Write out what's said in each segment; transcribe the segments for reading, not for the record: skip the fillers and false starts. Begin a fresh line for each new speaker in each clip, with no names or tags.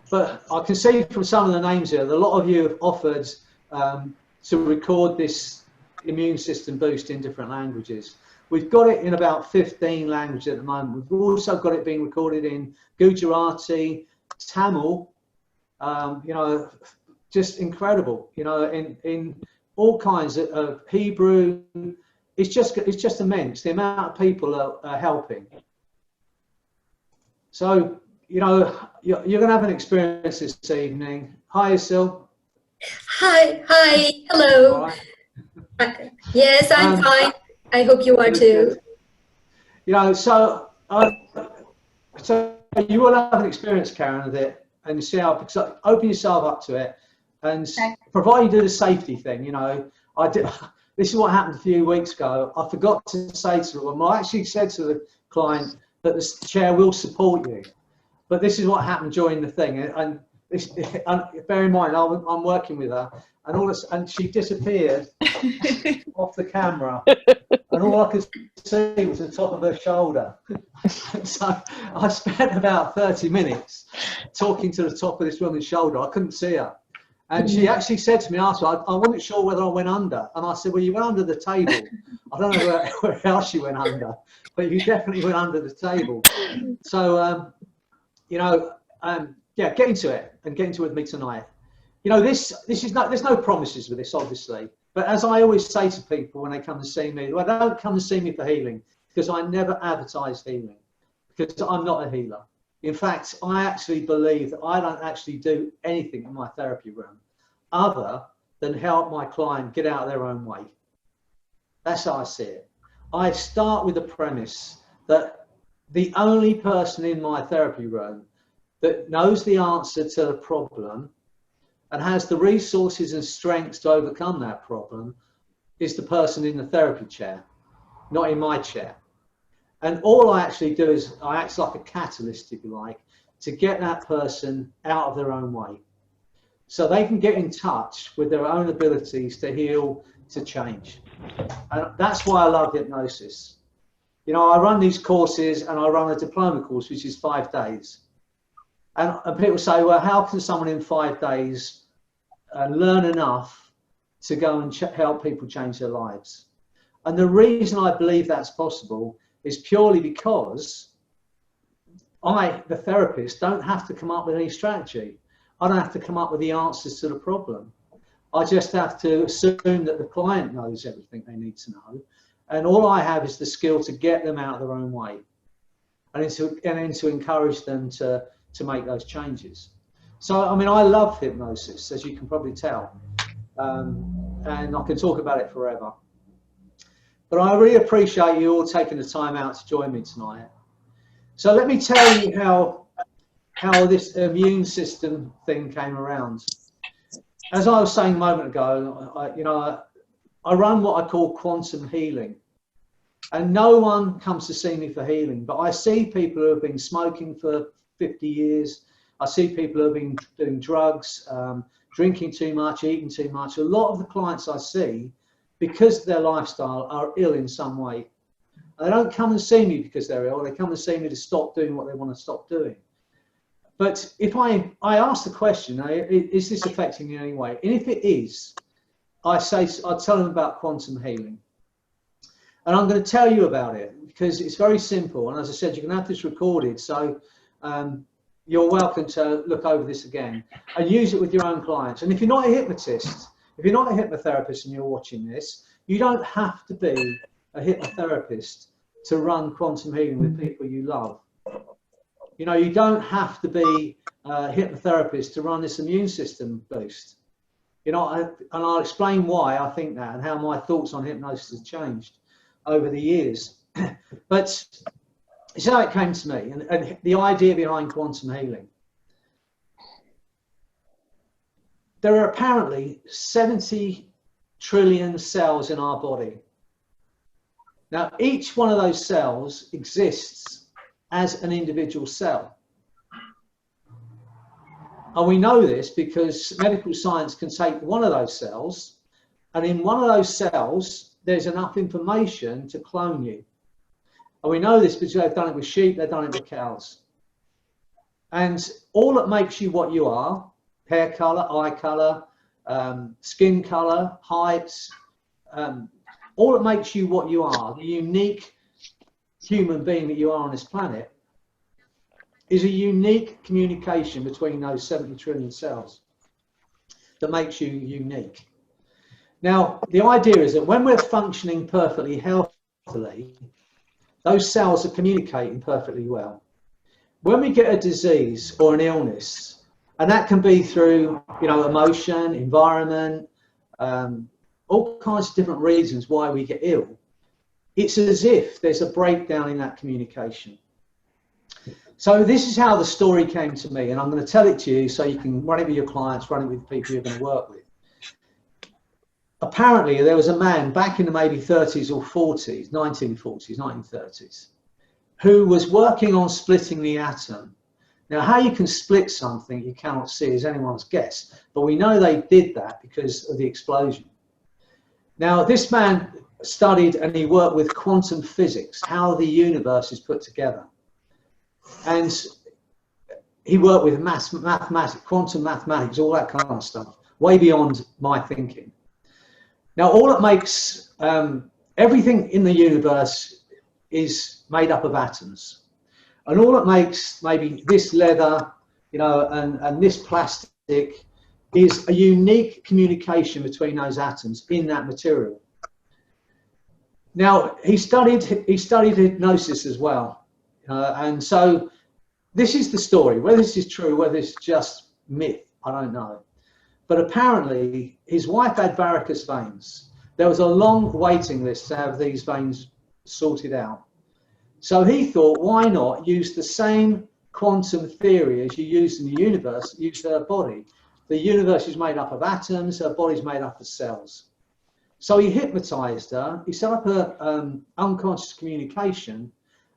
But I can see from some of the names here, that a lot of you have offered to record this immune system boost in different languages. We've got it in about 15 languages at the moment. We've also got it being recorded in Gujarati, Tamil, you know, just incredible, you know, in all kinds of Hebrew. It's just immense, the amount of people are helping. So, you know, you're going to have an experience this evening. Hi, Sil.
Hi, hello.
Right.
Yes, I'm fine. I hope you are too.
Good. You know, so you will have an experience, Karen, with it, and see how, because open yourself up to it, and provided you do the safety thing. You know, I did. This is what happened a few weeks ago. I forgot to say to them. I actually said to the client that the chair will support you, but this is what happened during the thing. And this, bear in mind, I'm working with her, and she disappeared off the camera, and all I could see was the top of her shoulder. So I spent about 30 minutes talking to the top of this woman's shoulder. I couldn't see her. And she actually said to me after, I wasn't sure whether I went under. And I said, well, you went under the table. I don't know where else you went under, but you definitely went under the table. So, you know, yeah, get into it and get into it with me tonight. You know, this is not, there's no promises with this, obviously. But as I always say to people when they come to see me, well, don't come to see me for healing, because I never advertise healing, because I'm not a healer. In fact, I actually believe that I don't actually do anything in my therapy room other than help my client get out of their own way. That's how I see it. I start with the premise that the only person in my therapy room that knows the answer to the problem and has the resources and strengths to overcome that problem is the person in the therapy chair, not in my chair. And all I actually do is I act like a catalyst, if you like, to get that person out of their own way, so they can get in touch with their own abilities to heal, to change. And that's why I love hypnosis. You know, I run these courses, and I run a diploma course, which is 5 days. And people say, well, how can someone in 5 days learn enough to go and help people change their lives? And the reason I believe that's possible is purely because I, the therapist, don't have to come up with any strategy. I don't have to come up with the answers to the problem. I just have to assume that the client knows everything they need to know. And all I have is the skill to get them out of their own way, and then to encourage them to make those changes. So, I mean, I love hypnosis, as you can probably tell, and I can talk about it forever. But I really appreciate you all taking the time out to join me tonight. So let me tell you how this immune system thing came around. As I was saying a moment ago, I run what I call quantum healing. And no one comes to see me for healing, but I see people who have been smoking for 50 years. I see people who have been doing drugs, drinking too much, eating too much. A lot of the clients I see, because of their lifestyle, are ill in some way. They don't come and see me because they're ill. They come and see me to stop doing what they want to stop doing. But if I ask the question, is this affecting you in any way? And if it is, I tell them about quantum healing. And I'm going to tell you about it because it's very simple. And as I said, you can have this recorded. So you're welcome to look over this again and use it with your own clients. And if you're not a hypnotist, if you're not a hypnotherapist and you're watching this, you don't have to be a hypnotherapist to run quantum healing with people you love. You know, you don't have to be a hypnotherapist to run this immune system boost. You know, and I'll explain why I think that and how my thoughts on hypnosis have changed over the years. But it's how it came to me, and the idea behind quantum healing. There are apparently 70 trillion cells in our body. Now, each one of those cells exists as an individual cell. And we know this because medical science can take one of those cells, and in one of those cells, there's enough information to clone you. And we know this because they've done it with sheep, they've done it with cows. And all that makes you what you are, hair color, eye color, skin color, height, all that makes you what you are, the unique human being that you are on this planet, is a unique communication between those 70 trillion cells that makes you unique. Now, the idea is that when we're functioning perfectly healthily, those cells are communicating perfectly well. When we get a disease or an illness, and that can be through, you know, emotion, environment, all kinds of different reasons why we get ill, it's as if there's a breakdown in that communication. So this is how the story came to me, and I'm going to tell it to you so you can run it with your clients, run it with people you're going to work with. Apparently, there was a man back in the maybe 30s or 40s, 1940s, 1930s, who was working on splitting the atom. Now, how you can split something you cannot see is anyone's guess, but we know they did that because of the explosion. Now, this man studied and he worked with quantum physics, how the universe is put together. And he worked with mathematics, quantum mathematics, all that kind of stuff, way beyond my thinking. Now, all that makes everything in the universe is made up of atoms. And all that makes maybe this leather, you know, and this plastic is a unique communication between those atoms in that material. Now, he studied hypnosis as well. And so this is the story. Whether this is true, whether it's just myth, I don't know. But apparently, his wife had varicose veins. There was a long waiting list to have these veins sorted out. So he thought, why not use the same quantum theory as you use in the universe, use her body. The universe is made up of atoms, her body's made up of cells. So he hypnotized her, he set up an unconscious communication,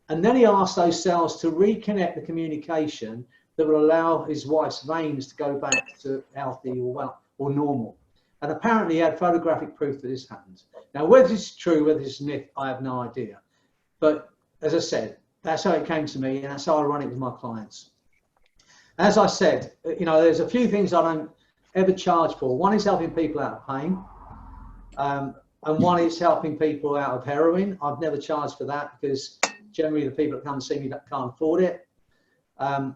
and then he asked those cells to reconnect the communication that would allow his wife's veins to go back to healthy or well or normal. And apparently he had photographic proof that this happened. Now, whether this is true, whether this is myth, I have no idea. But as I said, that's how it came to me, and that's how I run it with my clients. As I said, you know, there's a few things I don't ever charge for. One is helping people out of pain, and one is helping people out of heroin. I've never charged for that because generally the people that come and see me that can't afford it. I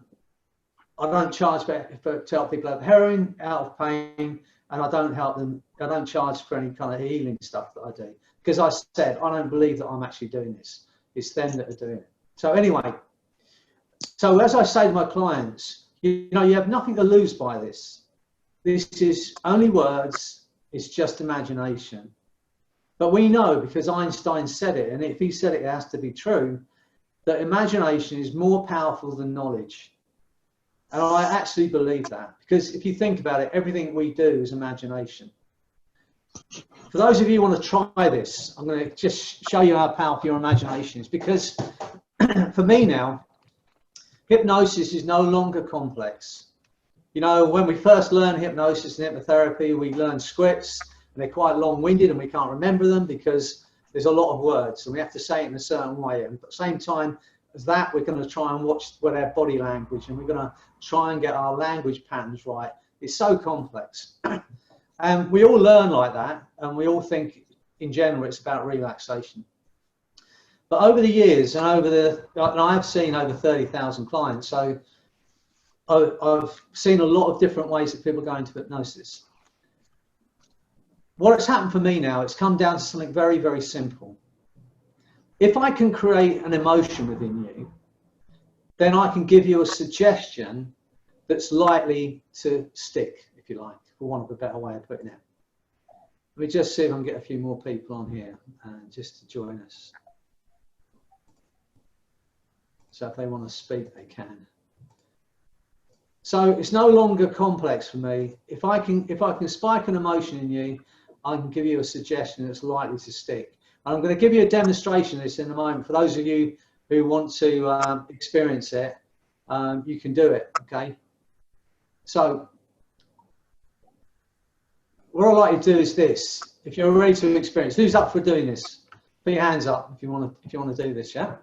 don't charge to help people out of heroin, out of pain, and I don't help them. I don't charge for any kind of healing stuff that I do because I said I don't believe that I'm actually doing this. It's them that are doing it. So anyway, so as I say to my clients, you know, you have nothing to lose by this. This is only words. It's just imagination. But we know, because Einstein said it, and if he said it, it has to be true, that imagination is more powerful than knowledge. And I actually believe that, because if you think about it, everything we do is imagination. For those of you who want to try this, I'm going to just show you how powerful your imagination is, because for me now, hypnosis is no longer complex. You know, when we first learn hypnosis and hypnotherapy, we learn scripts, and they're quite long-winded, and we can't remember them because there's a lot of words, and we have to say it in a certain way. And at the same time as that, we're going to try and watch with our body language, and we're going to try and get our language patterns right. It's so complex. And we all learn like that, and we all think in general it's about relaxation. But over the years, and I've seen over 30,000 clients, so I've seen a lot of different ways that people go into hypnosis. What has happened for me now, it's come down to something very, very simple. If I can create an emotion within you, then I can give you a suggestion that's likely to stick, if you like, for want of a better way of putting it. Let me just see if I can get a few more people on here just to join us. So if they want to speak, they can. So it's no longer complex for me. If I can spike an emotion in you, I can give you a suggestion that's likely to stick. And I'm going to give you a demonstration of this in a moment. For those of you who want to experience it, you can do it, okay? So what I'd like to do is this. If you're ready to experience, who's up for doing this? Put your hands up if you want to do this, yeah?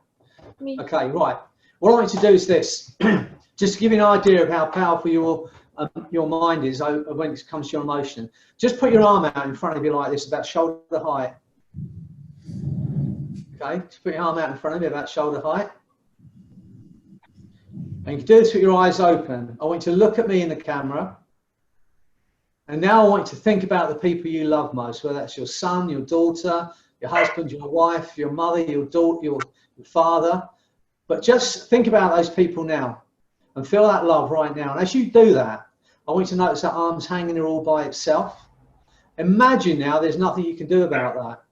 Me. Okay, right. What I'd like to do is this. Just to give you an idea of how powerful your mind is when it comes to your emotion. Just put your arm out in front of you like this, about shoulder height. Okay, just put your arm out in front of you about shoulder height. And you can do this with your eyes open. I want you to look at me in the camera. And now I want you to think about the people you love most, whether that's your son, your daughter, your husband, your wife, your mother, your daughter, your father. But just think about those people now and feel that love right now. And as you do that, I want you to notice that arm's hanging there all by itself. Imagine now there's nothing you can do about that.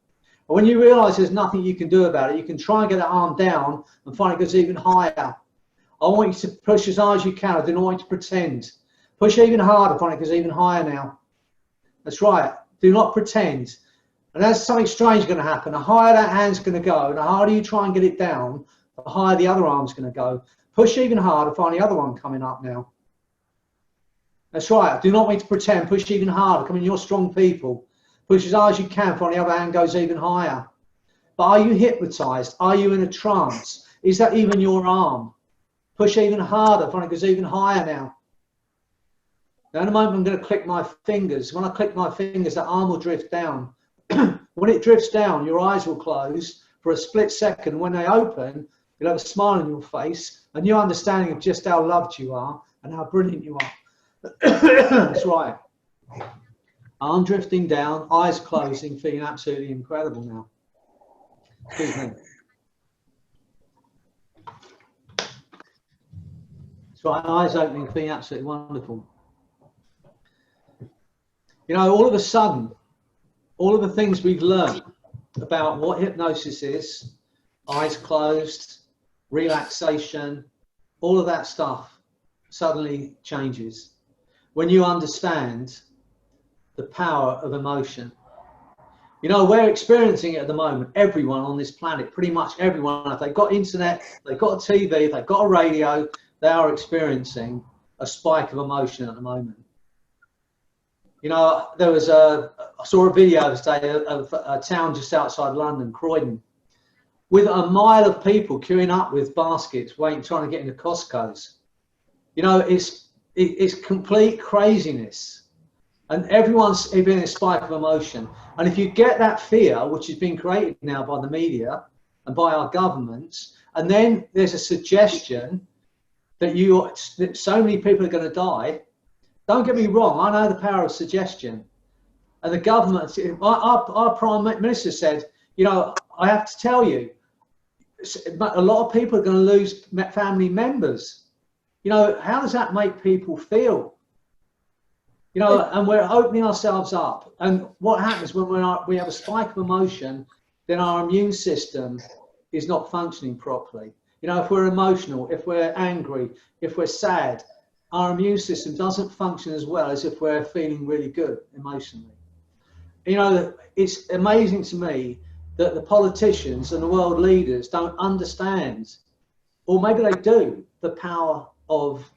And when you realize there's nothing you can do about it, you can try and get that arm down and find it goes even higher. I want you to push as hard as you can. I do not want you to pretend. Push even harder, find it goes even higher now. That's right. Do not pretend. And there's something strange going to happen. The higher that hand's going to go, and the harder you try and get it down, the higher the other arm's going to go. Push even harder, find the other one coming up now. That's right. Do not want you to pretend. Push even harder. Come on, you're strong people. Push as hard as you can, find the other hand goes even higher. But are you hypnotized? Are you in a trance? Is that even your arm? Push even harder, find it goes even higher now. Now in a moment I'm going to click my fingers. When I click my fingers, that arm will drift down. When it drifts down, your eyes will close for a split second. When they open, you'll have a smile on your face, a new understanding of just how loved you are and how brilliant you are. That's right. Arm drifting down, eyes closing, feeling absolutely incredible now. Excuse me. That's right, eyes opening, feeling absolutely wonderful. You know, all of a sudden, all of the things we've learned about what hypnosis is, eyes closed, relaxation, all of that stuff suddenly changes when you understand the power of emotion. You know, we're experiencing it at the moment. Everyone on this planet, pretty much everyone, if they've got internet, they've got a TV, if they've got a radio, they are experiencing a spike of emotion at the moment. You know, I saw a video this day of a town just outside London, Croydon, with a mile of people queuing up with baskets, trying to get into Costco's. You know, it's complete craziness. And everyone's been in a spike of emotion. And if you get that fear, which has been created now by the media and by our governments, and then there's a suggestion that so many people are going to die. Don't get me wrong, I know the power of suggestion. And the government, our Prime Minister said, you know, I have to tell you, a lot of people are going to lose family members. You know, how does that make people feel? You know, and we're opening ourselves up. And what happens when we have a spike of emotion, then our immune system is not functioning properly. You know, if we're emotional, if we're angry, if we're sad, our immune system doesn't function as well as if we're feeling really good emotionally. You know, it's amazing to me that the politicians and the world leaders don't understand, or maybe they do, the power of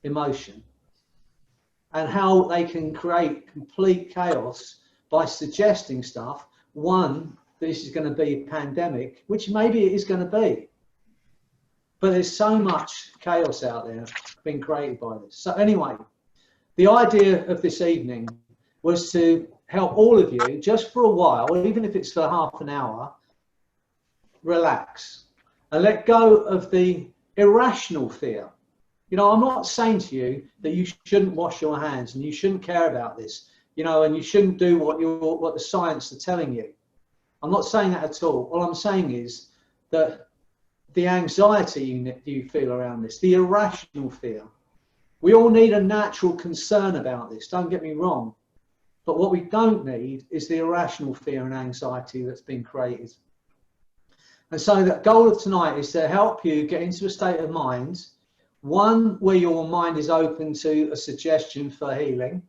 emotion and how they can create complete chaos by suggesting stuff. One, this is going to be a pandemic, which maybe it is going to be. But there's so much chaos out there being created by this. So anyway, the idea of this evening was to help all of you, just for a while, even if it's for half an hour, relax and let go of the irrational fear. You know, I'm not saying to you that you shouldn't wash your hands and you shouldn't care about this, you know, and you shouldn't do what the science are telling you. I'm not saying that at all. All I'm saying is that the anxiety you feel around this, the irrational fear, we all need a natural concern about this, don't get me wrong. But what we don't need is the irrational fear and anxiety that's been created. And so the goal of tonight is to help you get into a state of mind, one, where your mind is open to a suggestion for healing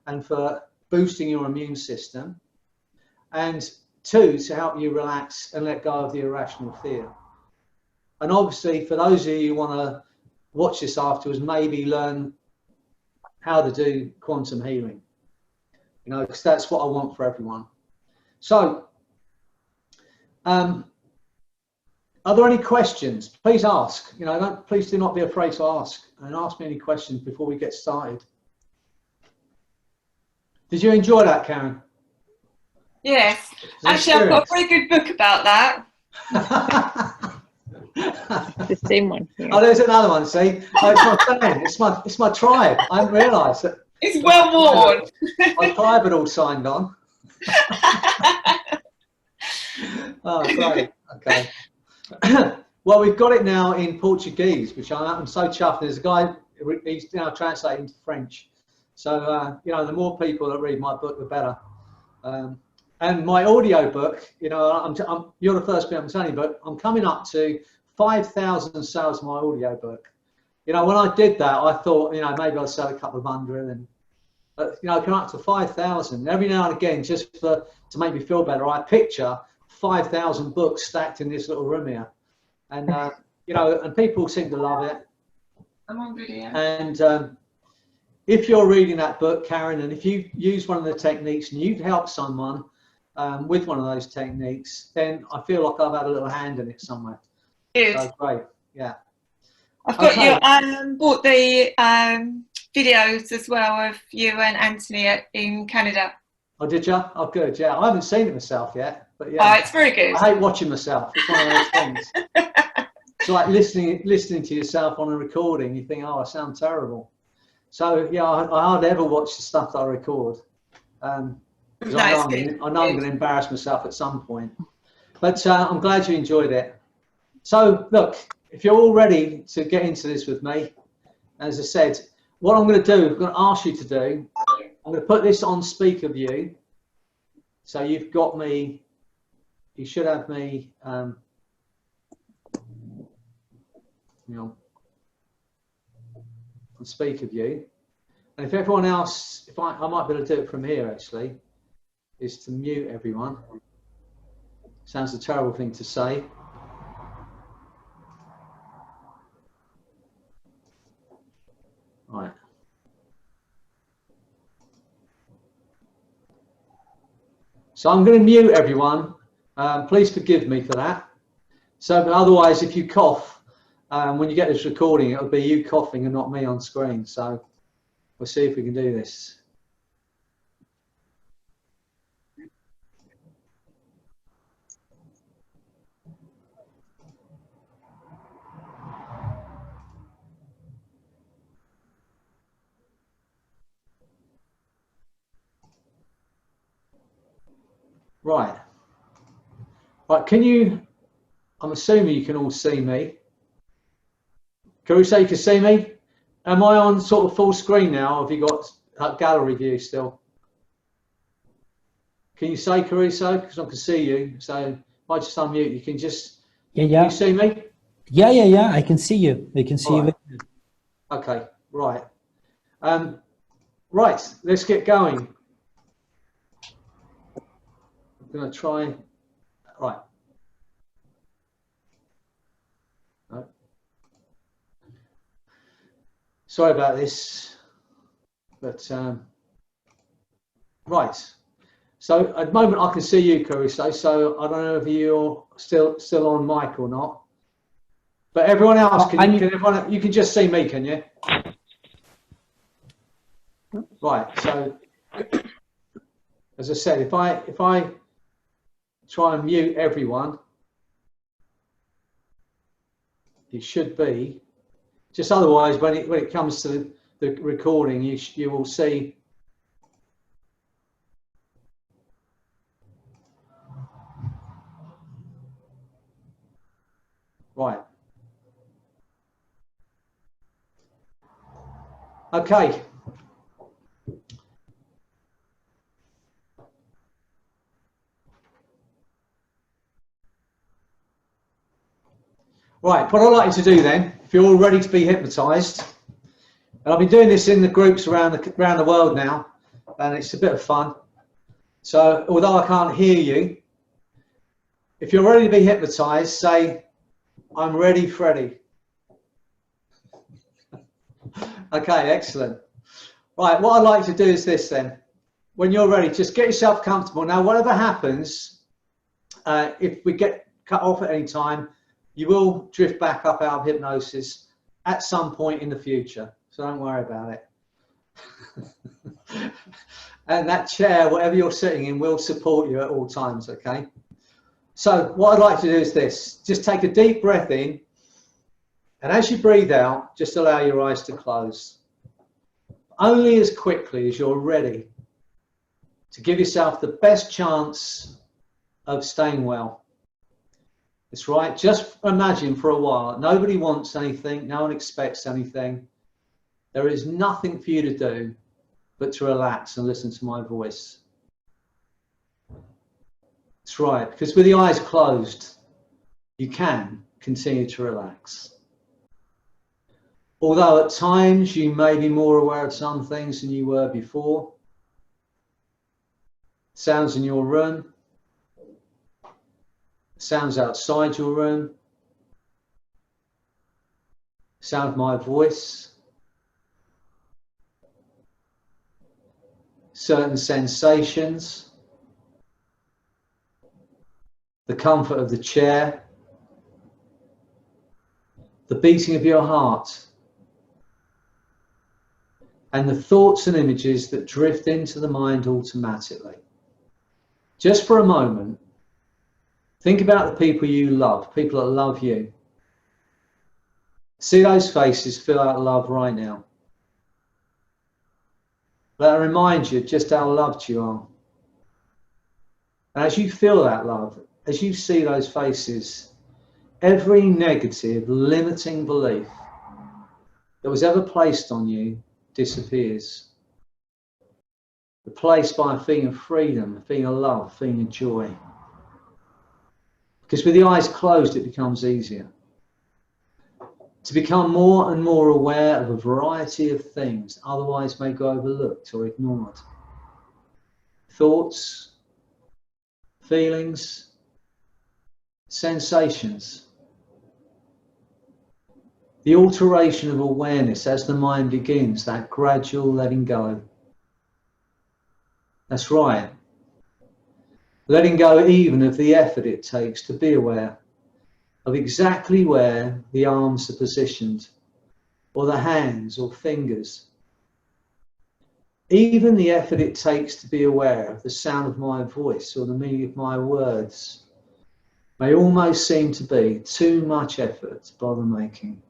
and for boosting your immune system, and two, to help you relax and let go of the irrational fear. And obviously, for those of you who want to watch this afterwards, maybe learn how to do quantum healing, you know, because that's what I want for everyone. So, are there any questions? Please ask. You know, please do not be afraid to ask. and ask me any questions before we get started. Did you enjoy that, Karen?
Yes. Actually, I've got a very good book about that.
The same one. Yeah.
Oh, there's another one. See, oh, it's my fan. It's my tribe. I hadn't realised that.
It's well worn.
My tribe had all signed on. Oh, great. Okay. Well, we've got it now in Portuguese, which I'm so chuffed. There's a guy, he's now translating to French. So, you know, the more people that read my book, the better. And my audio book, you know, you're the first people I'm telling you, but I'm coming up to 5,000 sales of my audio book. You know, when I did that, I thought, you know, maybe I'll sell a couple of hundred, and you know, I come up to 5,000. Every now and again, just to make me feel better, I picture 5,000 books stacked in this little room here, and you know, and people seem to love it.
I'm on video.
And if you're reading that book, Karen, and if you use one of the techniques and you've helped someone with one of those techniques, then I feel like I've had a little hand in it somewhere.
Good.
So great, yeah.
I've got you. Bought the videos as well of you and Anthony in Canada.
Oh, did you? Oh, good. Yeah, I haven't seen it myself yet, but yeah.
Oh, it's very good.
I hate watching myself. It's one of those things. It's like listening to yourself on a recording. You think, oh, I sound terrible. So yeah, I hardly ever watch the stuff that I record. Because I know I'm going to embarrass myself at some point. But I'm glad you enjoyed it. So look, if you're all ready to get into this with me, as I said, what I'm going to do, I'm going to ask you to do, I'm going to put this on speaker view. So you've got me, you should have me, you know, on speaker view. And if everyone else, if I might be able to do it from here actually, is to mute everyone. Sounds a terrible thing to say. Right. So I'm going to mute everyone. Please forgive me for that. So, but otherwise, if you cough, when you get this recording, it'll be you coughing and not me on screen. So we'll see if we can do this. Right. Right, can you, I'm assuming you can all see me. Can we say you can see me? Am I on sort of full screen now, or have you got gallery view still? Can you say, Caruso? Because I can see you. So if I just unmute, you can just, can you see me?
Yeah, I can see you. I can see you.
Okay, right. Right, let's get going. I'm going to try, right. No. Sorry about this, but right. So at the moment I can see you, Caruso, so I don't know if you're still on mic or not. But everyone else, you can just see me, can you? Right, so as I said, if I try and mute everyone, it should be, just otherwise when it comes to the recording, you will see. Right. Okay. Right, what I'd like you to do then, if you're all ready to be hypnotised, and I've been doing this in the groups around the world now, and it's a bit of fun. So although I can't hear you, if you're ready to be hypnotised, say, "I'm ready, Freddie." Okay, excellent. Right, what I'd like you to do is this then. When you're ready, just get yourself comfortable. Now, whatever happens, if we get cut off at any time, you will drift back up out of hypnosis at some point in the future, so don't worry about it. And that chair, whatever you're sitting in, will support you at all times, okay? So what I'd like to do is this. Just take a deep breath in, and as you breathe out, just allow your eyes to close. Only as quickly as you're ready to give yourself the best chance of staying well. That's right. Just imagine for a while, nobody wants anything, no one expects anything. There is nothing for you to do but to relax and listen to my voice. That's right, because with the eyes closed, you can continue to relax. Although at times you may be more aware of some things than you were before. Sounds in your room, sounds outside your room, sound of my voice, certain sensations, the comfort of the chair, the beating of your heart, and the thoughts and images that drift into the mind automatically. Just for a moment, think about the people you love, people that love you. See those faces fill out love right now. Let that remind you just how loved you are. And as you feel that love, as you see those faces, every negative, limiting belief that was ever placed on you disappears. Replaced by a feeling of freedom, a feeling of love, a feeling of joy. Because with the eyes closed, it becomes easier to become more and more aware of a variety of things otherwise may go overlooked or ignored. Thoughts, feelings, sensations. The alteration of awareness as the mind begins that gradual letting go. That's right. Letting go even of the effort it takes to be aware of exactly where the arms are positioned, or the hands or fingers. Even the effort it takes to be aware of the sound of my voice or the meaning of my words may almost seem to be too much effort to bother making.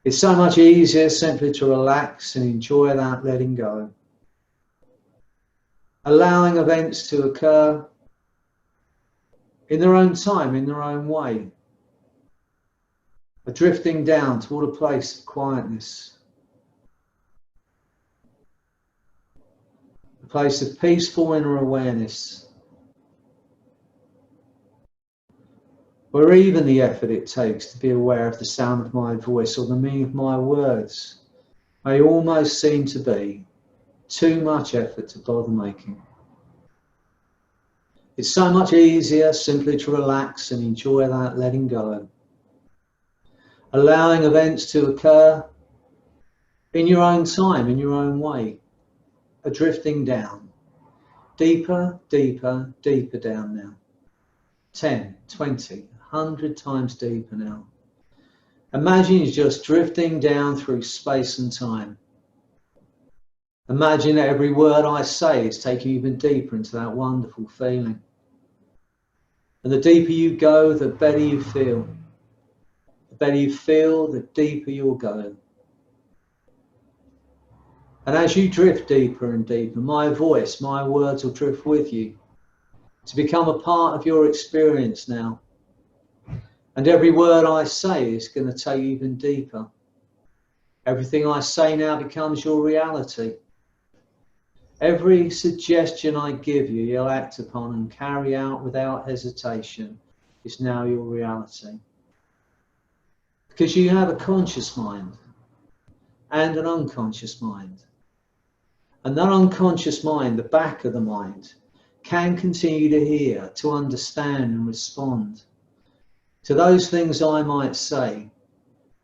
It's so much easier simply to relax and enjoy that letting go. Allowing events to occur in their own time, in their own way. A drifting down toward a place of quietness. A place of peaceful inner awareness. Where even the effort it takes to be aware of the sound of my voice or the meaning of my words may almost seem to be too much effort to bother making. It's so much easier simply to relax and enjoy that letting go. Allowing events to occur in your own time, in your own way. A drifting down. Deeper, deeper, deeper down now. 10, 20, 100 times deeper now. Imagine you're just drifting down through space and time. Imagine that every word I say is taking you even deeper into that wonderful feeling. And the deeper you go, the better you feel. The better you feel, the deeper you'll go. And as you drift deeper and deeper, my voice, my words will drift with you to become a part of your experience now. And every word I say is going to take you even deeper. Everything I say now becomes your reality. Every suggestion I give you, you'll act upon and carry out without hesitation, is now your reality. Because you have a conscious mind and an unconscious mind. And that unconscious mind, the back of the mind, can continue to hear, to understand and respond to those things I might say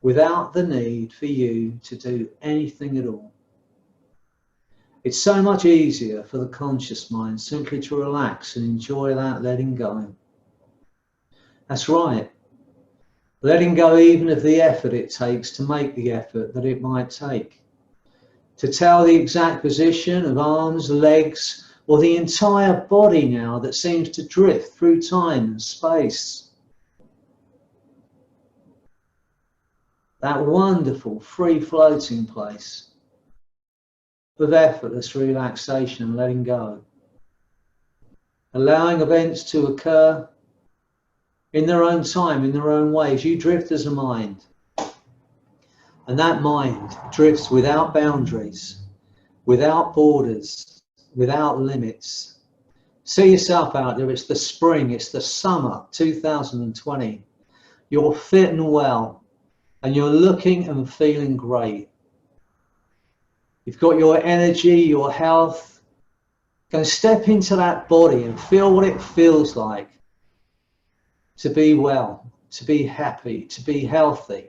without the need for you to do anything at all. It's so much easier for the conscious mind simply to relax and enjoy that letting go. That's right. letting go even of the effort it takes to make the effort that it might take, to tell the exact position of arms, legs, or the entire body now that seems to drift through time and space. That wonderful free floating place of effortless relaxation and letting go. Allowing events to occur in their own time, in their own ways. You drift as a mind. And that mind drifts without boundaries, without borders, without limits. See yourself out there. It's the spring, it's the summer 2020. You're fit and well, and you're looking and feeling great. You've got your energy, your health. Go step into that body and feel what it feels like to be well, to be happy, to be healthy.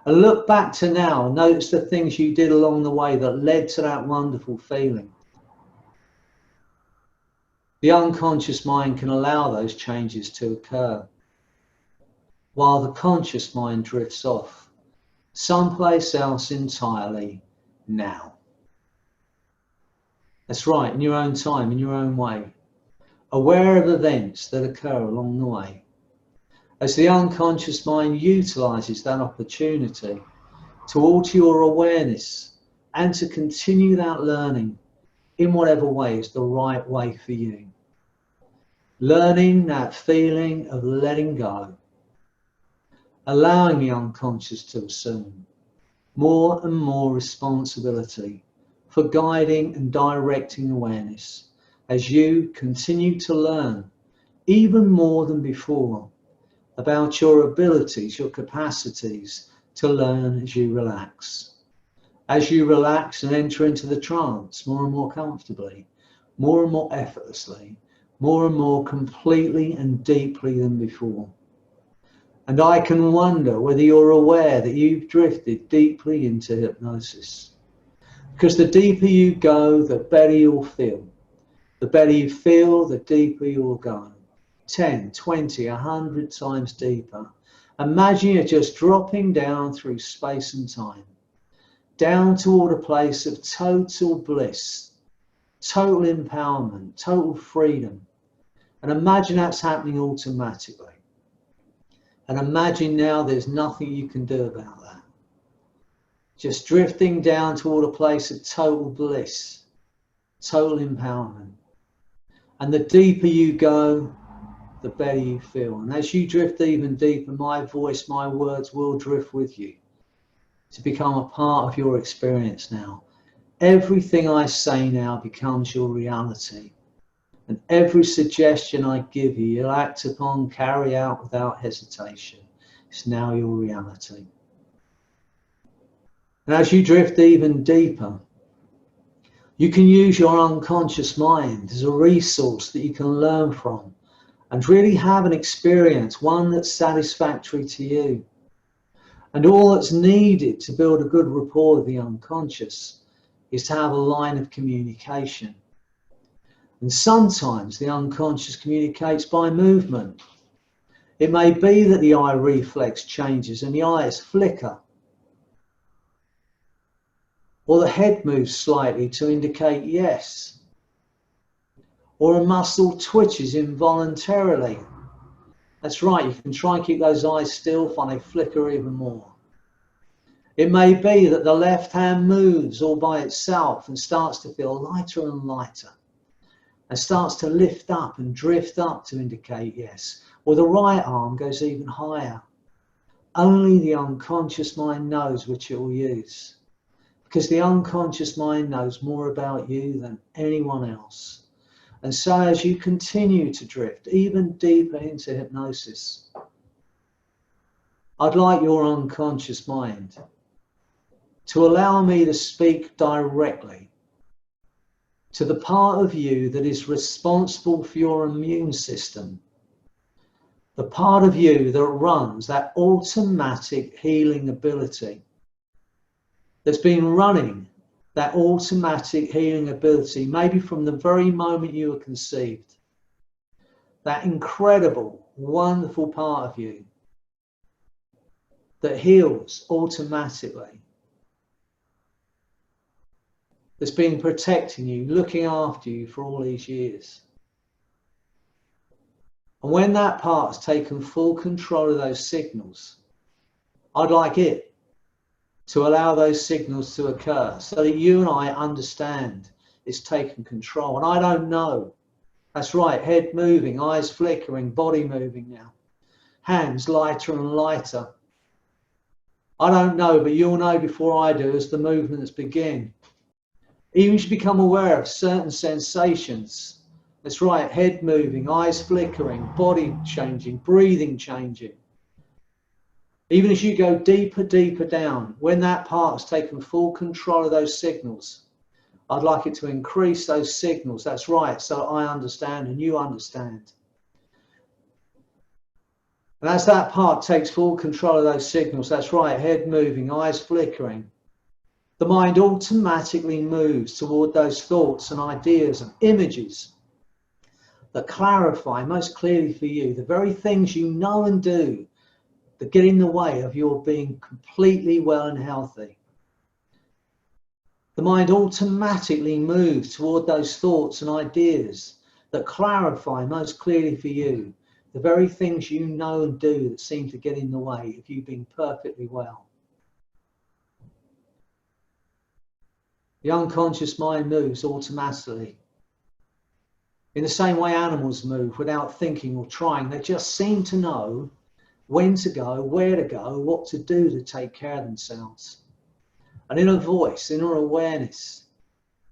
And look back to now, notice the things you did along the way that led to that wonderful feeling. The unconscious mind can allow those changes to occur, while the conscious mind drifts off, someplace else entirely now. That's right, in your own time, in your own way, aware of events that occur along the way. As the unconscious mind utilizes that opportunity to alter your awareness and to continue that learning in whatever way is the right way for you. Learning that feeling of letting go, allowing the unconscious to assume more and more responsibility for guiding and directing awareness as you continue to learn even more than before about your abilities, your capacities to learn as you relax. As you relax and enter into the trance more and more comfortably, more and more effortlessly, more and more completely and deeply than before. And I can wonder whether you're aware that you've drifted deeply into hypnosis. Because the deeper you go, the better you'll feel. The better you feel, the deeper you'll go. 10, 20, 100 times deeper. Imagine you're just dropping down through space and time, down toward a place of total bliss, total empowerment, total freedom. And imagine that's happening automatically. And imagine now there's nothing you can do about that. Just drifting down toward a place of total bliss, total empowerment. And the deeper you go, the better you feel. And as you drift even deeper, my voice, my words will drift with you to become a part of your experience now. Everything I say now becomes your reality. And every suggestion I give you, you'll act upon, carry out without hesitation. It's now your reality. And as you drift even deeper, you can use your unconscious mind as a resource that you can learn from and really have an experience, one that's satisfactory to you. And all that's needed to build a good rapport with the unconscious is to have a line of communication. And sometimes the unconscious communicates by movement. It may be that the eye reflex changes and the eyes flicker, or the head moves slightly to indicate yes, or a muscle twitches involuntarily. That's right, you can try and keep those eyes still, find they flicker even more. It may be that the left hand moves all by itself and starts to feel lighter and lighter, and starts to lift up and drift up to indicate yes, or the right arm goes even higher. Only the unconscious mind knows which it will use, because the unconscious mind knows more about you than anyone else. And so as you continue to drift even deeper into hypnosis, I'd like your unconscious mind to allow me to speak directly to the part of you that is responsible for your immune system, the part of you that runs that automatic healing ability, that's been running that automatic healing ability, maybe from the very moment you were conceived. That incredible, wonderful part of you that heals automatically, that's been protecting you, looking after you for all these years. And when that part's taken full control of those signals, I'd like it to allow those signals to occur so that you and I understand it's taken control. And I don't know. That's right, head moving, eyes flickering, body moving now. Hands lighter and lighter. I don't know, but you'll know before I do as the movements begin. Even as you become aware of certain sensations. That's right, head moving, eyes flickering, body changing, breathing changing. Even as you go deeper, deeper down, when that part's taken full control of those signals, I'd like it to increase those signals. That's right, so I understand and you understand. And as that part takes full control of those signals, that's right, head moving, eyes flickering, the mind automatically moves toward those thoughts and ideas and images that clarify most clearly for you the very things you know and do that get in the way of your being completely well and healthy. The mind automatically moves toward those thoughts and ideas that clarify most clearly for you the very things you know and do that seem to get in the way of you being perfectly well. The unconscious mind moves automatically. In the same way animals move without thinking or trying, they just seem to know when to go, where to go, what to do to take care of themselves. An inner voice, inner awareness,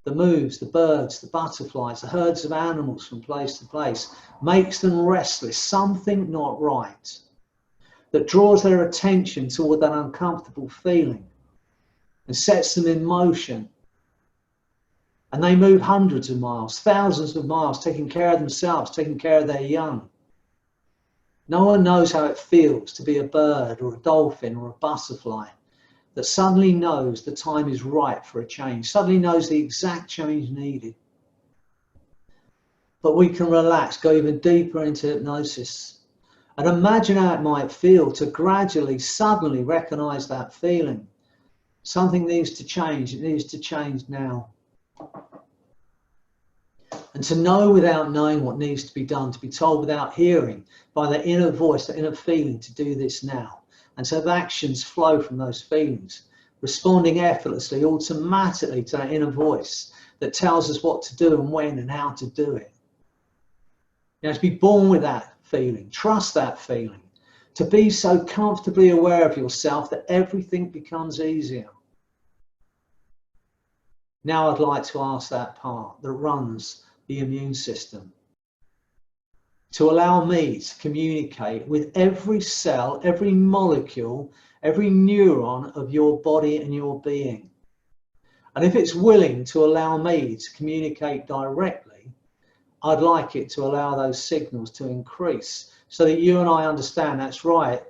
the moves, the birds, the butterflies, the herds of animals from place to place, makes them restless, something not right, that draws their attention toward that uncomfortable feeling and sets them in motion. And they move hundreds of miles, thousands of miles, taking care of themselves, taking care of their young. No one knows how it feels to be a bird or a dolphin or a butterfly that suddenly knows the time is right for a change, suddenly knows the exact change needed. But we can relax, go even deeper into hypnosis and imagine how it might feel to gradually, suddenly recognize that feeling. Something needs to change, it needs to change now. And to know without knowing what needs to be done, to be told without hearing by the inner voice, the inner feeling to do this now. And so the actions flow from those feelings, responding effortlessly, automatically to that inner voice that tells us what to do and when and how to do it. You know, to be born with that feeling, trust that feeling, to be so comfortably aware of yourself that everything becomes easier. Now I'd like to ask that part that runs the immune system to allow me to communicate with every cell, every molecule, every neuron of your body and your being. And if it's willing to allow me to communicate directly, I'd like it to allow those signals to increase so that you and I understand that's right.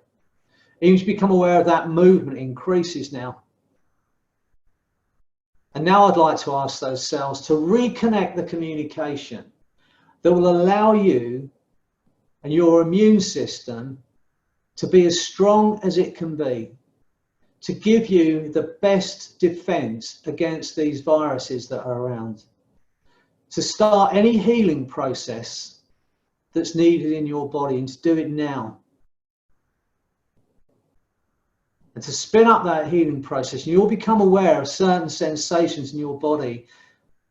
Even as you become aware of that movement increases now. And now I'd like to ask those cells to reconnect the communication that will allow you and your immune system to be as strong as it can be, to give you the best defense against these viruses that are around, to start any healing process that's needed in your body and to do it now. And to spin up that healing process, and you'll become aware of certain sensations in your body.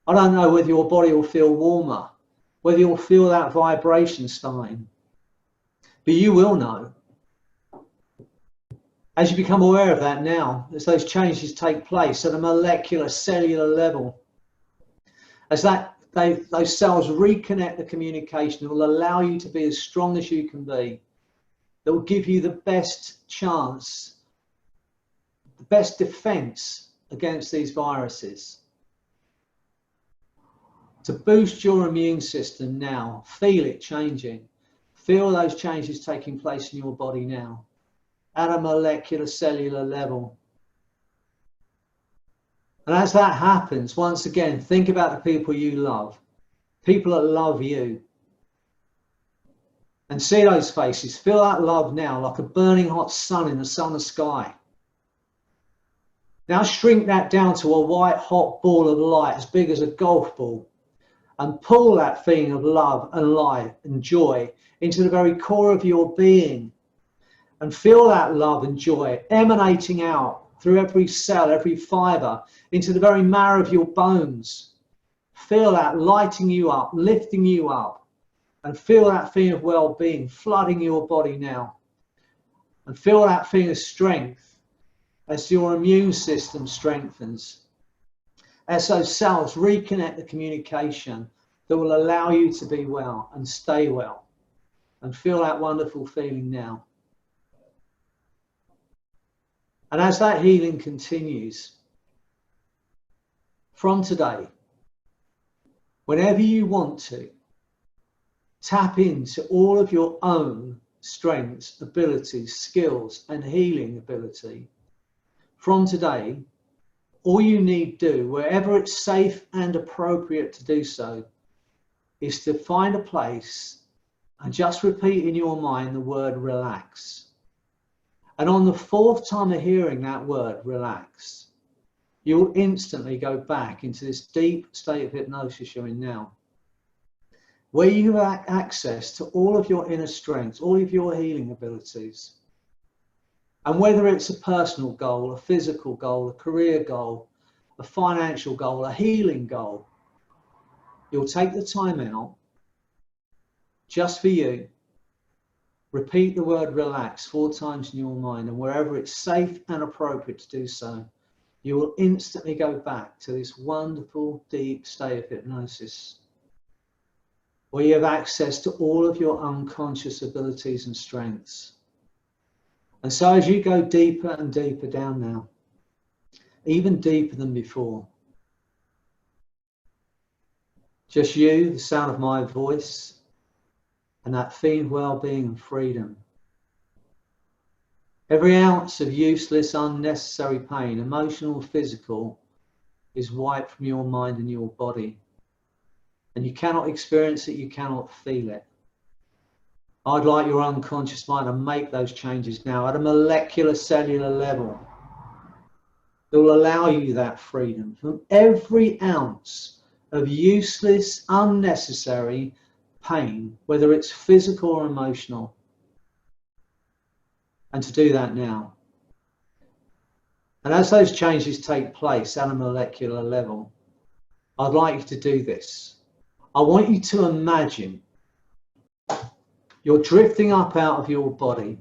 I don't know whether your body will feel warmer, whether you'll feel that vibration starting, but you will know. As you become aware of that now, as those changes take place at a molecular, cellular level, as those cells reconnect the communication, it will allow you to be as strong as you can be. That will give you the best chance, the best defense against these viruses. To boost your immune system now, feel it changing. Feel those changes taking place in your body now at a molecular, cellular level. And as that happens, once again, think about the people you love, people that love you. And see those faces. Feel that love now like a burning hot sun in the summer sky. Now shrink that down to a white hot ball of light as big as a golf ball, and pull that feeling of love and light and joy into the very core of your being, and feel that love and joy emanating out through every cell, every fiber, into the very marrow of your bones. Feel that lighting you up, lifting you up, and feel that feeling of well-being flooding your body now, and feel that feeling of strength as your immune system strengthens, as those cells reconnect the communication that will allow you to be well and stay well. And feel that wonderful feeling now. And as that healing continues, from today, whenever you want to, tap into all of your own strengths, abilities, skills, and healing ability. From today, all you need do, wherever it's safe and appropriate to do so, is to find a place and just repeat in your mind the word relax. And on the fourth time of hearing that word relax, you will instantly go back into this deep state of hypnosis you're in now, where you have access to all of your inner strengths, all of your healing abilities. And whether it's a personal goal, a physical goal, a career goal, a financial goal, a healing goal, you'll take the time out just for you. Repeat the word relax 4 times in your mind, and wherever it's safe and appropriate to do so, you will instantly go back to this wonderful deep state of hypnosis, where you have access to all of your unconscious abilities and strengths. And so as you go deeper and deeper down now, even deeper than before, just you, the sound of my voice, and that feeling of well-being and freedom. Every ounce of useless, unnecessary pain, emotional, physical, is wiped from your mind and your body. And you cannot experience it, you cannot feel it. I'd like your unconscious mind to make those changes now at a molecular, cellular level that will allow you that freedom from every ounce of useless, unnecessary pain, whether it's physical or emotional. And to do that now. And as those changes take place at a molecular level, I'd like you to do this. I want you to imagine you're drifting up out of your body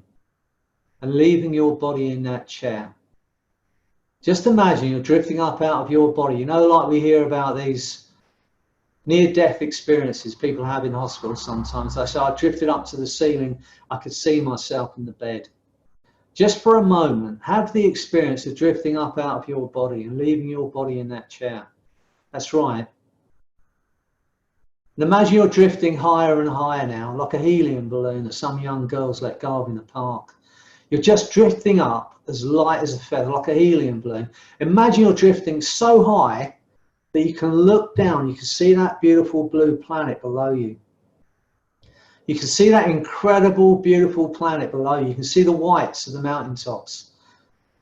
and leaving your body in that chair. Just imagine you're drifting up out of your body. You know, like we hear about these near-death experiences people have in hospital sometimes. They say, I drifted up to the ceiling, I could see myself in the bed. Just for a moment, have the experience of drifting up out of your body and leaving your body in that chair. That's right. And imagine you're drifting higher and higher now, like a helium balloon that some young girls let go of in the park. You're just drifting up as light as a feather, like a helium balloon. Imagine you're drifting so high that you can look down, you can see that beautiful blue planet below you. You can see that incredible, beautiful planet below you. You can see the whites of the mountaintops,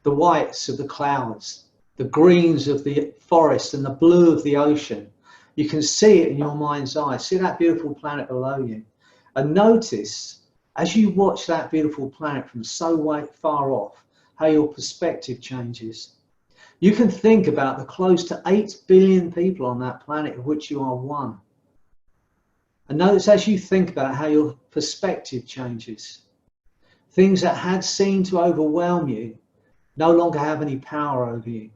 the whites of the clouds, the greens of the forest and the blue of the ocean. You can see it in your mind's eye. See that beautiful planet below you. And notice, as you watch that beautiful planet from so far off, how your perspective changes. You can think about the close to 8 billion people on that planet, of which you are one. And notice as you think about how your perspective changes. Things that had seemed to overwhelm you no longer have any power over you.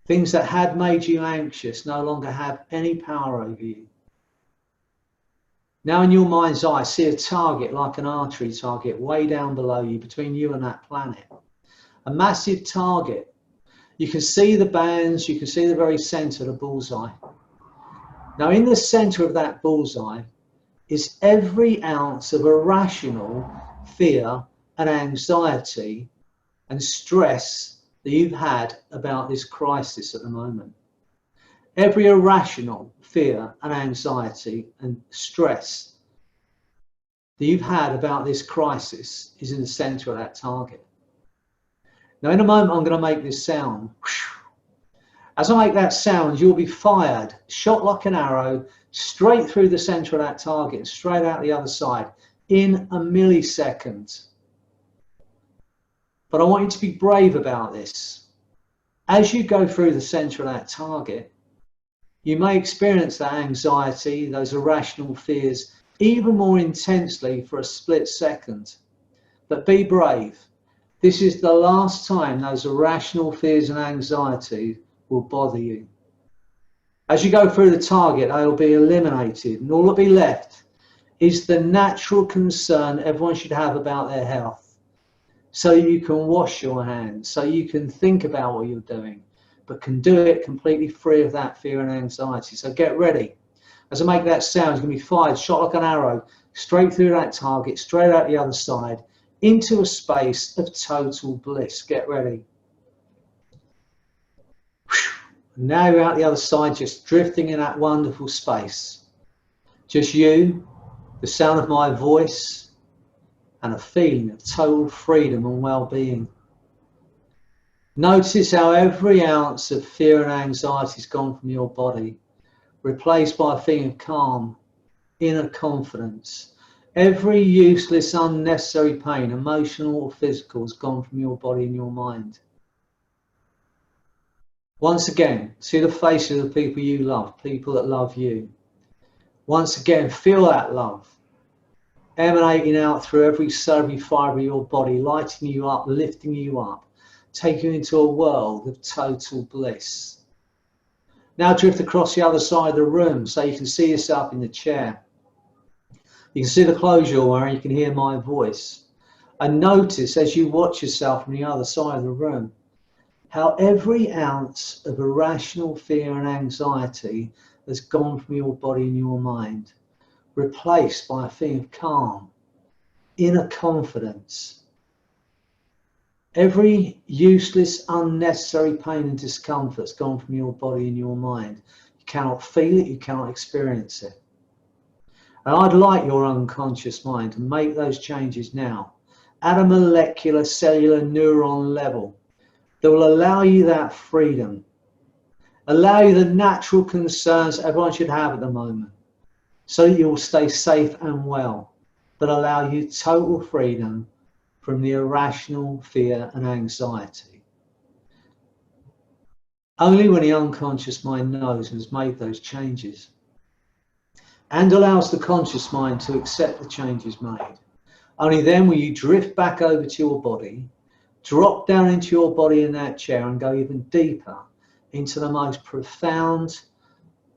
Things that had made you anxious no longer have any power over you. Now in your mind's eye, see a target like an archery target way down below you, between you and that planet. A massive target. You can see the bands, you can see the very center of the bullseye. Now in the center of that bullseye is every ounce of irrational fear and anxiety and stress that you've had about this crisis at the moment. Every irrational fear and anxiety and stress that you've had about this crisis is in the center of that target. Now, in a moment, I'm going to make this sound. As I make that sound, you'll be fired, shot like an arrow, straight through the center of that target, straight out the other side, in a millisecond. But I want you to be brave about this. As you go through the center of that target, you may experience that anxiety, those irrational fears, even more intensely for a split second. But be brave. This is the last time those irrational fears and anxiety will bother you. As you go through the target, they will be eliminated, and all that will be left is the natural concern everyone should have about their health. So you can wash your hands, so you can think about what you're doing, but can do it completely free of that fear and anxiety. So get ready. As I make that sound, it's going to be fired, shot like an arrow, straight through that target, straight out the other side, into a space of total bliss. Get ready. Now you're out the other side, just drifting in that wonderful space. Just you, the sound of my voice, and a feeling of total freedom and well-being. Notice how every ounce of fear and anxiety has gone from your body, replaced by a feeling of calm, inner confidence. Every useless, unnecessary pain, emotional or physical, has gone from your body and your mind. Once again, see the faces of the people you love, people that love you. Once again, feel that love emanating out through every cell, every fibre of your body, lighting you up, lifting you up, taking you into a world of total bliss. Now drift across the other side of the room so you can see yourself in the chair. You can see the clothes you're wearing, you can hear my voice. And notice as you watch yourself from the other side of the room, how every ounce of irrational fear and anxiety has gone from your body and your mind, replaced by a feeling of calm, inner confidence. Every useless, unnecessary pain and discomfort has gone from your body and your mind. You cannot feel it, you cannot experience it. And I'd like your unconscious mind to make those changes now at a molecular, cellular, neuron level that will allow you that freedom, allow you the natural concerns everyone should have at the moment, so that you'll stay safe and well, but allow you total freedom from the irrational fear and anxiety. Only when the unconscious mind knows and has made those changes and allows the conscious mind to accept the changes made, only then will you drift back over to your body, drop down into your body in that chair and go even deeper into the most profound,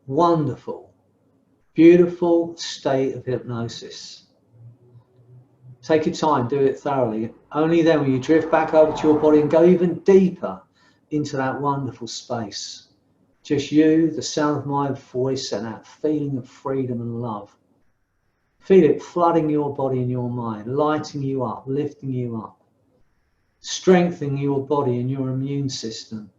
wonderful, beautiful state of hypnosis. Take your time, do it thoroughly. Only then will you drift back over to your body and go even deeper into that wonderful space. Just you, the sound of my voice, and that feeling of freedom and love. Feel it flooding your body and your mind, lighting you up, lifting you up, strengthening your body and your immune system.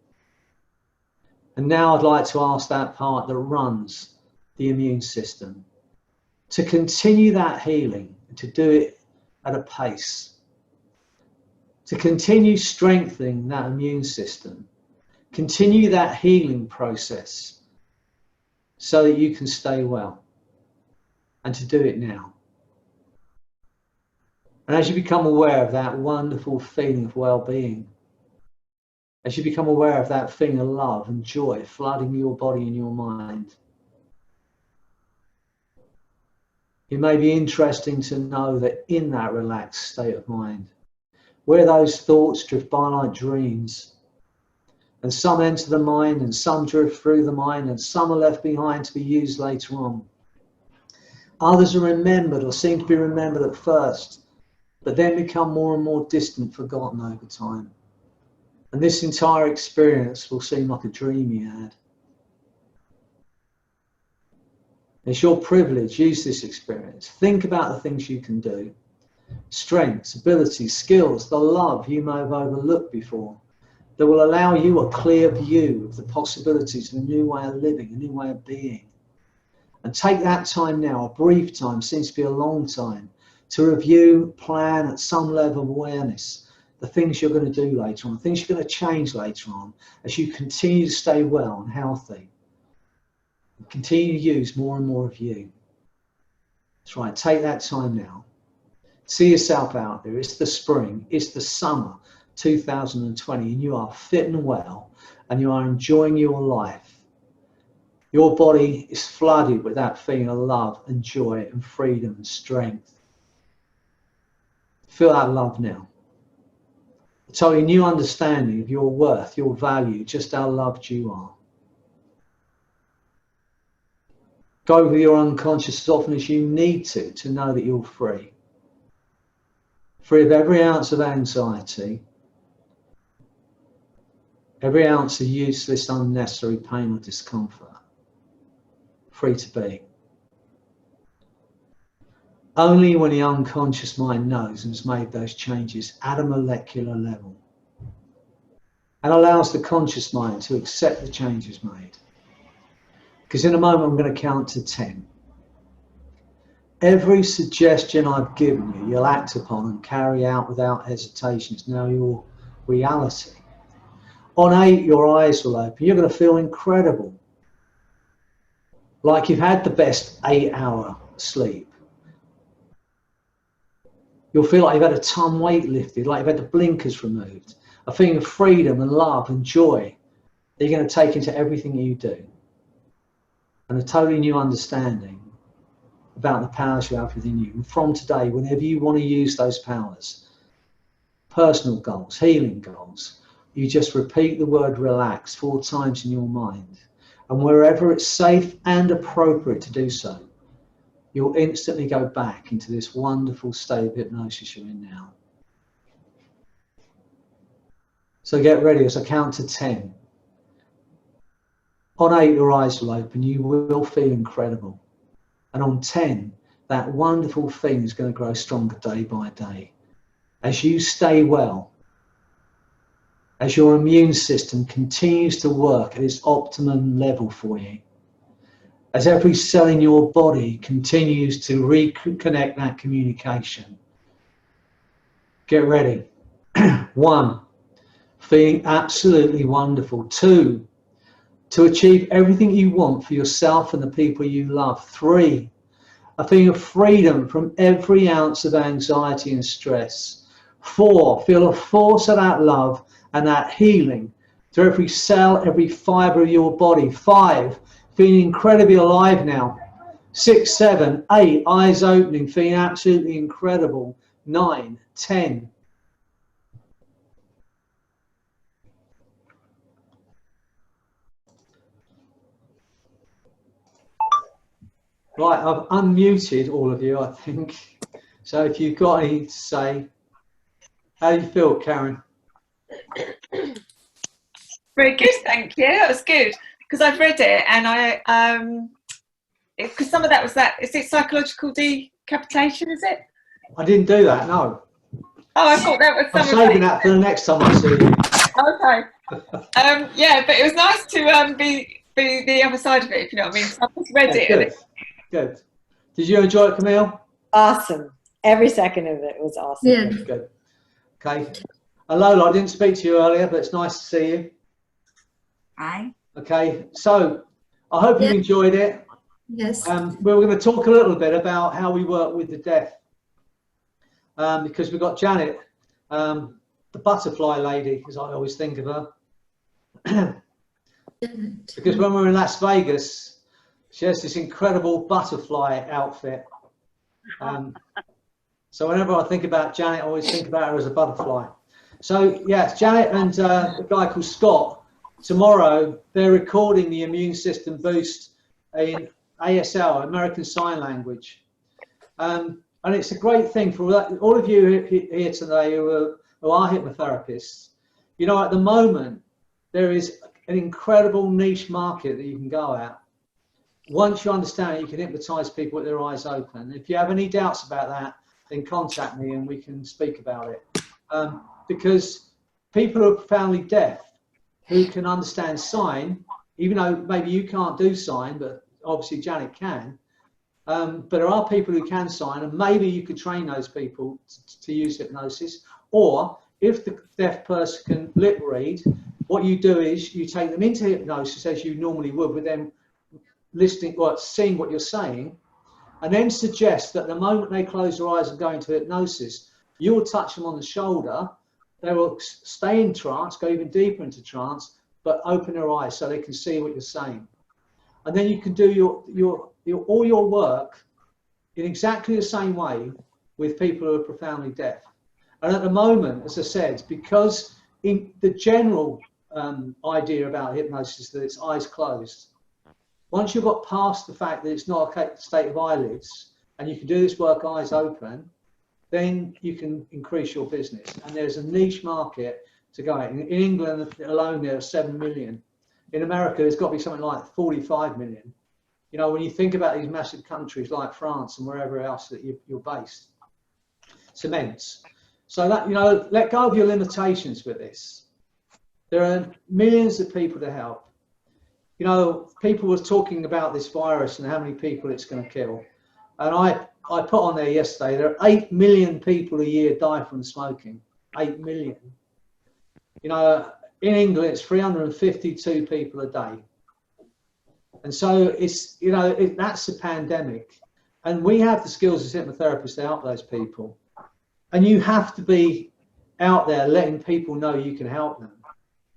And now I'd like to ask that part that runs the immune system to continue that healing, to do it at a pace, to continue strengthening that immune system, continue that healing process so that you can stay well, and to do it now. And as you become aware of that wonderful feeling of well-being, as you become aware of that feeling of love and joy flooding your body and your mind, it may be interesting to know that in that relaxed state of mind, where those thoughts drift by like dreams, and some enter the mind and some drift through the mind and some are left behind to be used later on. Others are remembered or seem to be remembered at first, but then become more and more distant, forgotten over time. And this entire experience will seem like a dream you had. It's your privilege. Use this experience. Think about the things you can do. Strengths, abilities, skills, the love you may have overlooked before that will allow you a clear view of the possibilities of a new way of living, a new way of being. And take that time now, a brief time, seems to be a long time, to review, plan at some level of awareness the things you're going to do later on, the things you're going to change later on as you continue to stay well and healthy. Continue to use more and more of you. That's right, take that time now. See yourself out there. It's the spring, it's the summer 2020, and you are fit and well, and you are enjoying your life. Your body is flooded with that feeling of love and joy and freedom and strength. Feel that love now. A totally new understanding of your worth, your value, just how loved you are. Go with your unconscious as often as you need to know that you're free. Free of every ounce of anxiety, every ounce of useless, unnecessary pain or discomfort. Free to be. Only when the unconscious mind knows and has made those changes at a molecular level and allows the conscious mind to accept the changes made. Because in a moment I'm going to count to 10. Every suggestion I've given you, you'll act upon and carry out without hesitation. It's now your reality. On 8, your eyes will open. You're going to feel incredible. Like you've had the best 8-hour sleep. You'll feel like you've had a ton weight lifted, like you've had the blinkers removed. A feeling of freedom and love and joy that you're going to take into everything you do. And a totally new understanding about the powers you have within you. And from today, whenever you want to use those powers, personal goals, healing goals, you just repeat the word relax 4 times in your mind. And wherever it's safe and appropriate to do so, you'll instantly go back into this wonderful state of hypnosis you're in now. So get ready as I count to 10. On 8, your eyes will open. You will feel incredible. And on 10, that wonderful feeling is going to grow stronger day by day. As you stay well, as your immune system continues to work at its optimum level for you, as every cell in your body continues to reconnect that communication. Get ready. 1, feeling absolutely wonderful. 2, to achieve everything you want for yourself and the people you love. 3, a feeling of freedom from every ounce of anxiety and stress. 4, feel a force of that love and that healing through every cell, every fiber of your body. 5, feeling incredibly alive now. 6, 7, 8, eyes opening, feeling absolutely incredible. 9, 10. Right, I've unmuted all of you, I think. So if you've got any to say, how do you feel, Karen?
Very good, thank you. That was good because I've read it and I because some of that was that. Is it psychological decapitation? Is it?
I didn't do that, no.
Oh, I thought that was some.
I'm saving that for the next time I see you.
Okay. Yeah, but it was nice to be the other side of it, if you know what I mean. So I just read it.
Good. Good. Did you enjoy it, Camille?
Awesome. Every second of it was awesome.
Yeah.
Good. Okay. Lola, I didn't speak to you earlier, but it's nice to see you.
Hi.
Okay. So I hope you enjoyed it.
Yes.
We're going to talk a little bit about how we work with the deaf. Because we've got Janet, the butterfly lady, as I always think of her. Because when we were in Las Vegas, she has this incredible butterfly outfit. So whenever I think about Janet, I always think about her as a butterfly. So yes, Janet and a guy called Scott, tomorrow they're recording the immune system boost in ASL, American Sign Language. And it's a great thing for all of you here today who are hypnotherapists. You know, at the moment, there is an incredible niche market that you can go at. Once you understand it, you can hypnotize people with their eyes open. If you have any doubts about that, then contact me and we can speak about it. Because people who are profoundly deaf, who can understand sign, even though maybe you can't do sign, but obviously Janet can, But there are people who can sign, and maybe you could train those people to use hypnosis. Or if the deaf person can lip read, what you do is you take them into hypnosis as you normally would, with them listening or seeing what you're saying, and then suggest that the moment they close their eyes and go into hypnosis, you will touch them on the shoulder. They will stay in trance, go even deeper into trance, but open their eyes so they can see what you're saying. And then you can do all your work in exactly the same way with people who are profoundly deaf. And at the moment, as I said, because in the general idea about hypnosis is that it's eyes closed. Once you've got past the fact that it's not a state of eyelids and you can do this work eyes open, then you can increase your business. And there's a niche market to go at. In England alone, there are 7 million. In America, there's got to be something like 45 million. You know, when you think about these massive countries like France and wherever else that you're based, it's immense. So that, you know, let go of your limitations with this. There are millions of people to help. You know, people were talking about this virus and how many people it's going to kill. And I put on there yesterday, there are 8 million people a year die from smoking. 8 million. You know, in England, it's 352 people a day. And so it's, you know, that's a pandemic. And we have the skills as hypnotherapists to help those people. And you have to be out there letting people know you can help them.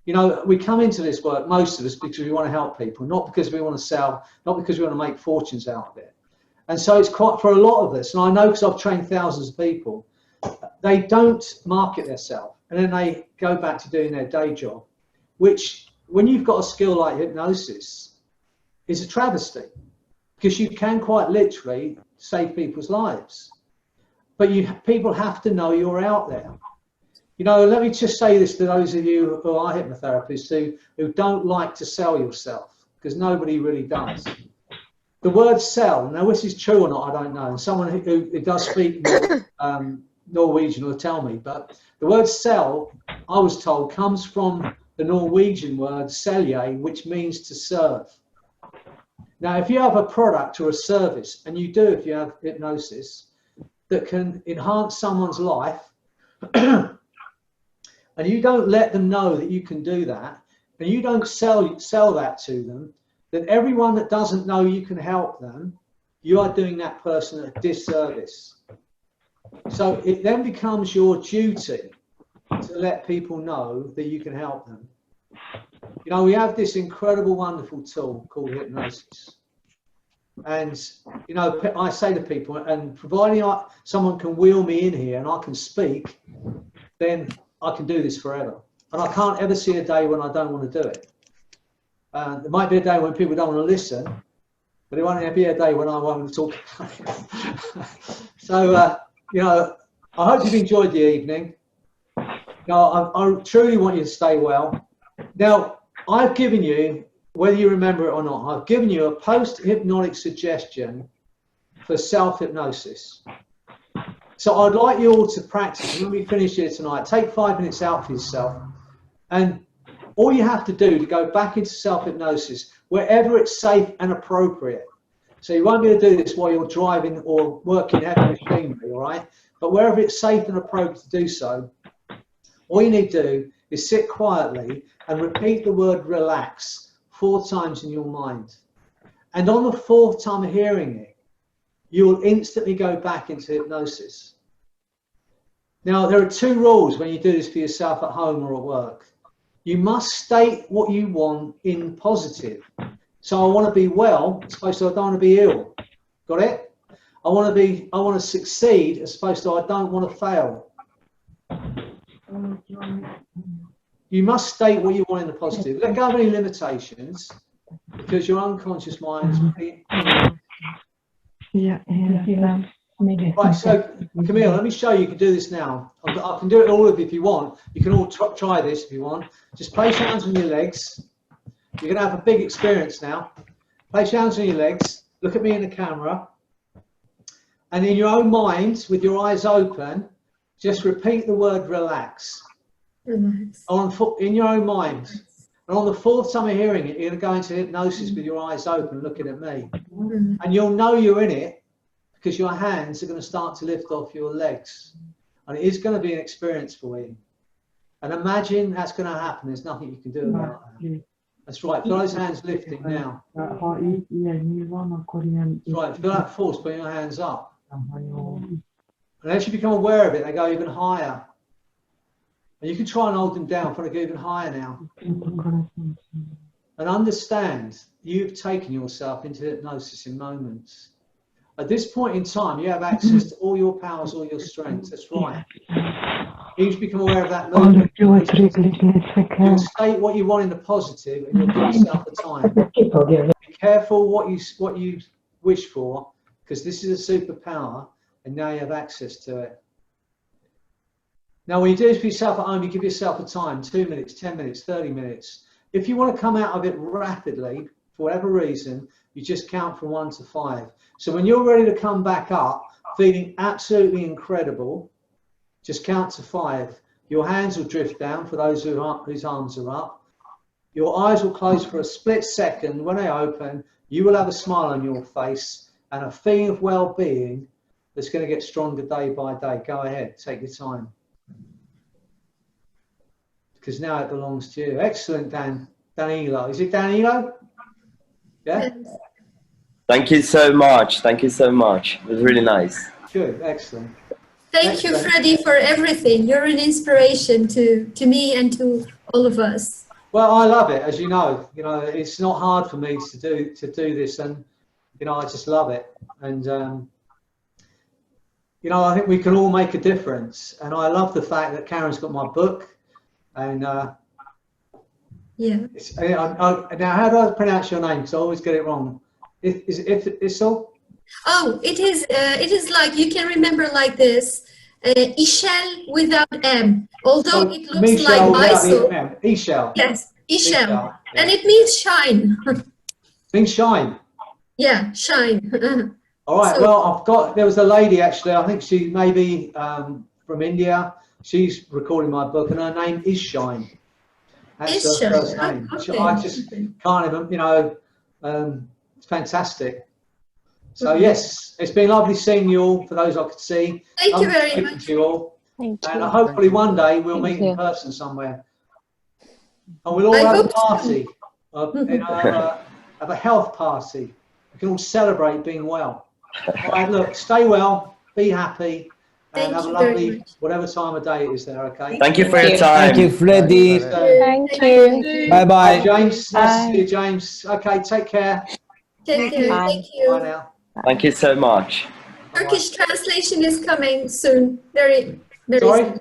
You know, we come into this work, most of us, because we want to help people, not because we want to sell, not because we want to make fortunes out of it. And so it's quite, for a lot of us, and I know because I've trained thousands of people, they don't market themselves, and then they go back to doing their day job, which, when you've got a skill like hypnosis, is a travesty, because you can quite literally save people's lives. But people have to know you're out there. You know, let me just say this to those of you who are hypnotherapists who don't like to sell yourself, because nobody really does. The word sell, now this is true or not, I don't know. And someone who does speak Norwegian will tell me, but the word sell, I was told, comes from the Norwegian word selje, which means to serve. Now, if you have a product or a service, and you do if you have hypnosis, that can enhance someone's life, and you don't let them know that you can do that, and you don't sell that to them, then everyone that doesn't know you can help them, you are doing that person a disservice. So it then becomes your duty to let people know that you can help them. You know, we have this incredible, wonderful tool called hypnosis. And, you know, I say to people, and providing someone can wheel me in here and I can speak, then I can do this forever. And I can't ever see a day when I don't want to do it. There might be a day when people don't want to listen, but there won't be a day when I want to talk about it. So, you know, I hope you've enjoyed the evening. You know, I truly want you to stay well. Now, I've given you, whether you remember it or not, I've given you a post-hypnotic suggestion for self-hypnosis. So I'd like you all to practice. When we finish here tonight, take 5 minutes out for yourself. And all you have to do to go back into self-hypnosis, wherever it's safe and appropriate. So you won't be able to do this while you're driving or working heavy machinery, all right? But wherever it's safe and appropriate to do so, all you need to do is sit quietly and repeat the word relax 4 times in your mind. And on the 4th time hearing it, you will instantly go back into hypnosis. Now, there are 2 rules when you do this for yourself at home or at work. You must state what you want in positive. So I want to be well, as opposed to I don't want to be ill. Got it? I want to succeed, as opposed to I don't want to fail. You must state what you want in the positive. Let go of any limitations, because your unconscious mind is Right, so Camille, let me show you. You can do this now. I can do it all of you if you want. You can all try this if you want. Just place your hands on your legs. You're going to have a big experience now. Place your hands on your legs. Look at me in the camera. And in your own mind, with your eyes open, just repeat the word relax. Relax. In your own mind. And on the 4th time of hearing it, you're going to go into hypnosis with your eyes open, looking at me. And you'll know you're in it because your hands are going to start to lift off your legs. And it is going to be an experience for you. And imagine that's going to happen. There's nothing you can do about that. That's right. Feel those hands lifting now. That's right. Feel that force. Put your hands up. And as you become aware of it, they go even higher. And you can try and hold them down, but they go even higher now. And understand, you've taken yourself into hypnosis in moments. At this point in time, you have access to all your powers, all your strengths. That's right. You just become aware of that movement. You'll state what you want in the positive, and you'll give yourself the time. Be careful what you wish for, because this is a superpower, and now you have access to it. Now, when you do this for yourself at home, you give yourself a time, 2 minutes, 10 minutes, 30 minutes. If you want to come out of it rapidly, for whatever reason, you just count from 1 to 5. So when you're ready to come back up, feeling absolutely incredible, just count to 5. Your hands will drift down for those whose arms are up. Your eyes will close for a split second. When they open, you will have a smile on your face and a feeling of well-being that's going to get stronger day by day. Go ahead, take your time. Because now it belongs to you. Excellent, Danilo. Is it Danilo? Yeah?
Thank you so much. Thank you so much. It was really nice.
Good, excellent.
Thank you, Freddie, for everything. You're an inspiration to me and to all of us.
Well, I love it, as you know. You know, it's not hard for me to do this, and you know, I just love it. And you know, I think we can all make a difference. And I love the fact that Karen's got my book, and
yeah.
Now, how do I pronounce your name? Because I always get it wrong. Is it Issel?
Oh, it is like, you can remember like this, Ishel without M, although
So
it looks
Michelle
like
without the
Mysel.
M. Ishel.
Yes, Ishel.
Yeah.
And it means shine.
Means shine.
Yeah, shine.
All right,
So-
well, there was a lady actually, I think she may be from India. She's recording my book, and her name is Shine. That's
Is
her
Shine.
first name.
Okay.
I just can't even, you know, it's fantastic. So yes, it's been lovely seeing you all, for those I could see.
Thank you very
Speaking
much.
to you all.
Thank
And
you.
hopefully one day we'll
Thank
meet
you.
in person somewhere. And we'll all
I
have a
hope so.
party, you know, have a health party. We can all celebrate being well. All right, look, stay well, be happy, and
Thank
have a
you very
lovely,
much.
whatever time of day it is there, okay?
Thank you for your time.
Thank you, Freddie.
Thank you.
Bye bye.
James, nice to
Bye.
see you, James. Okay, take care.
Take care.
Bye.
Thank
Bye
you.
now.
Thank you so much.
Turkish translation is coming soon. Very
Sorry?
soon.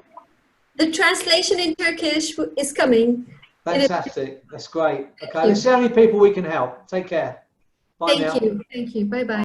The translation in Turkish is coming.
Fantastic. That's great. Okay, let's see how many people we can help. Take care. Bye now.
Thank you. Thank you. Bye bye.